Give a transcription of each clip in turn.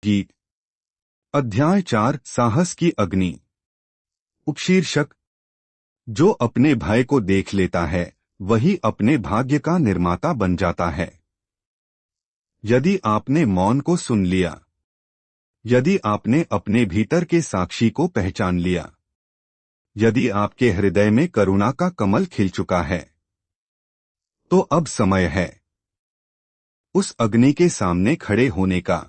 गीत अध्याय 4 साहस की अग्नि। उपशीर्षक जो अपने भय को देख लेता है वही अपने भाग्य का निर्माता बन जाता है। यदि आपने मौन को सुन लिया, यदि आपने अपने भीतर के साक्षी को पहचान लिया, यदि आपके हृदय में करुणा का कमल खिल चुका है, तो अब समय है उस अग्नि के सामने खड़े होने का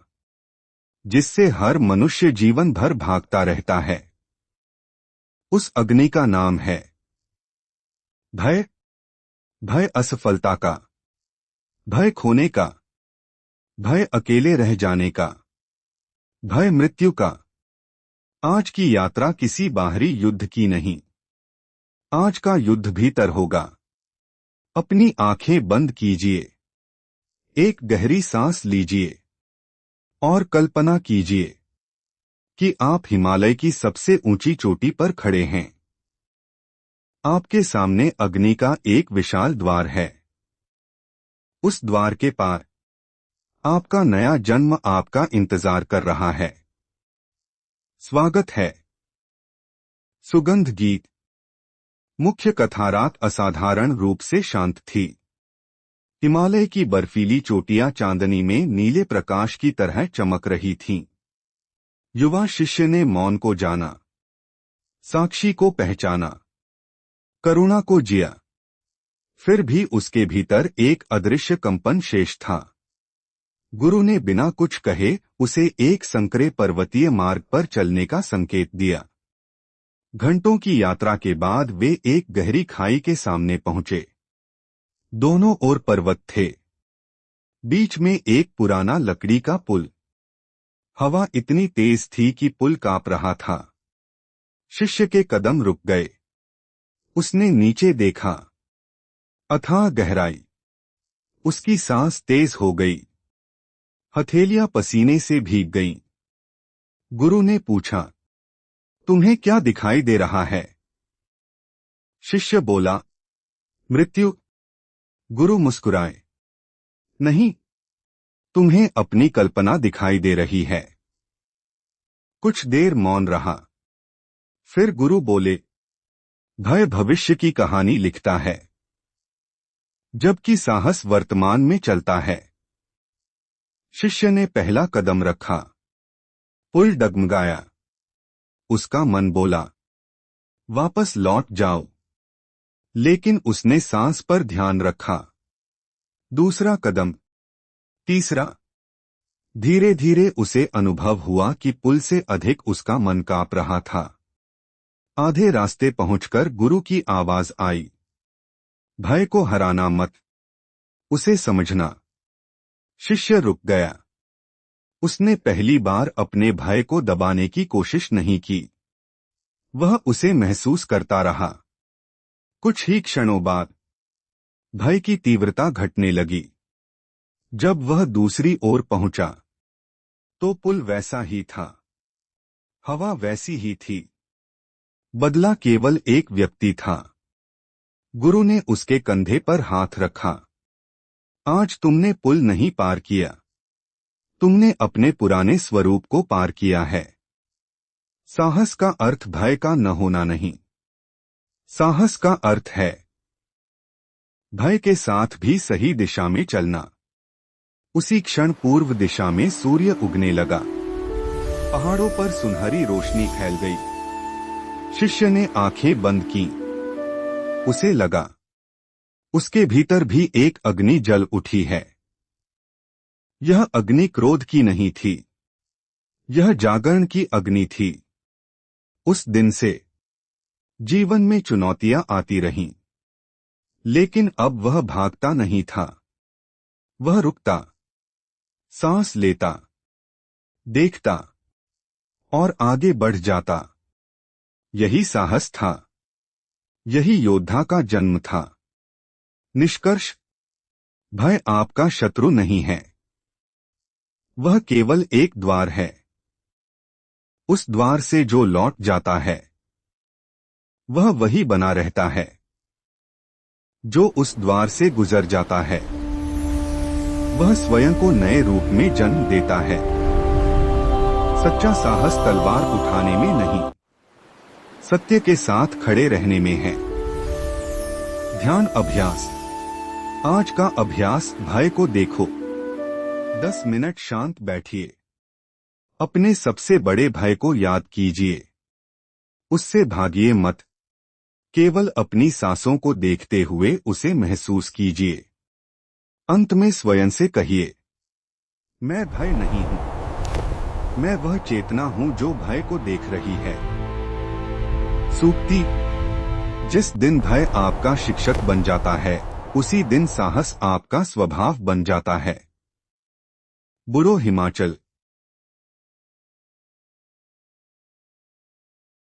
जिससे हर मनुष्य जीवन भर भागता रहता है। उस अग्नि का नाम है भय। भय असफलता का, भय खोने का, भय अकेले रह जाने का, भय मृत्यु का। आज की यात्रा किसी बाहरी युद्ध की नहीं, आज का युद्ध भीतर होगा। अपनी आंखें बंद कीजिए, एक गहरी सांस लीजिए और कल्पना कीजिए कि आप हिमालय की सबसे ऊंची चोटी पर खड़े हैं। आपके सामने अग्नि का एक विशाल द्वार है। उस द्वार के पार आपका नया जन्म आपका इंतजार कर रहा है। स्वागत है। सुगंध गीत। मुख्य कथा रात असाधारण रूप से शांत थी। हिमालय की बर्फीली चोटियां चांदनी में नीले प्रकाश की तरह चमक रही थीं। युवा शिष्य ने मौन को जाना, साक्षी को पहचाना, करुणा को जिया। फिर भी उसके भीतर एक अदृश्य कंपन शेष था। गुरु ने बिना कुछ कहे उसे एक संकरे पर्वतीय मार्ग पर चलने का संकेत दिया। घंटों की यात्रा के बाद वे एक गहरी खाई के सामने पहुंचे। दोनों ओर पर्वत थे, बीच में एक पुराना लकड़ी का पुल। हवा इतनी तेज थी कि पुल कांप रहा था। शिष्य के कदम रुक गए। उसने नीचे देखा। अथाह गहराई। उसकी सांस तेज हो गई। हथेलियां पसीने से भीग गईं। गुरु ने पूछा, तुम्हें क्या दिखाई दे रहा है? शिष्य बोला, मृत्यु। गुरु मुस्कुराए, नहीं, तुम्हें अपनी कल्पना दिखाई दे रही है। कुछ देर मौन रहा। फिर गुरु बोले, भय भविष्य की कहानी लिखता है, जबकि साहस वर्तमान में चलता है। शिष्य ने पहला कदम रखा। पुल डगमगाया। उसका मन बोला, वापस लौट जाओ। लेकिन उसने सांस पर ध्यान रखा। दूसरा कदम, तीसरा। धीरे धीरे उसे अनुभव हुआ कि पुल से अधिक उसका मन कांप रहा था। आधे रास्ते पहुंचकर गुरु की आवाज आई, भय को हराना मत, उसे समझना। शिष्य रुक गया। उसने पहली बार अपने भय को दबाने की कोशिश नहीं की। वह उसे महसूस करता रहा। कुछ ही क्षणों बाद भय की तीव्रता घटने लगी। जब वह दूसरी ओर पहुंचा तो पुल वैसा ही था, हवा वैसी ही थी। बदला केवल एक व्यक्ति था। गुरु ने उसके कंधे पर हाथ रखा। आज तुमने पुल नहीं पार किया, तुमने अपने पुराने स्वरूप को पार किया है। साहस का अर्थ भय का न होना नहीं, साहस का अर्थ है भय के साथ भी सही दिशा में चलना। उसी क्षण पूर्व दिशा में सूर्य उगने लगा। पहाड़ों पर सुनहरी रोशनी फैल गई। शिष्य ने आंखें बंद की। उसे लगा, उसके भीतर भी एक अग्नि जल उठी है। यह अग्नि क्रोध की नहीं थी, यह जागरण की अग्नि थी। उस दिन से जीवन में चुनौतियां आती रहीं, लेकिन अब वह भागता नहीं था। वह रुकता, सांस लेता, देखता और आगे बढ़ जाता। यही साहस था, यही योद्धा का जन्म था। निष्कर्ष, भय आपका शत्रु नहीं है, वह केवल एक द्वार है। उस द्वार से जो लौट जाता है वह वही बना रहता है। जो उस द्वार से गुजर जाता है वह स्वयं को नए रूप में जन्म देता है। सच्चा साहस तलवार उठाने में नहीं, सत्य के साथ खड़े रहने में है। ध्यान अभ्यास। आज का अभ्यास, भय को देखो। 10 मिनट शांत बैठिए। अपने सबसे बड़े भय को याद कीजिए। उससे भागिए मत, केवल अपनी सांसों को देखते हुए उसे महसूस कीजिए। अंत में स्वयं से कहिए, मैं भय नहीं हूं, मैं वह चेतना हूं जो भय को देख रही है। सूक्ति। जिस दिन भय आपका शिक्षक बन जाता है, उसी दिन साहस आपका स्वभाव बन जाता है। बुरो हिमाचल।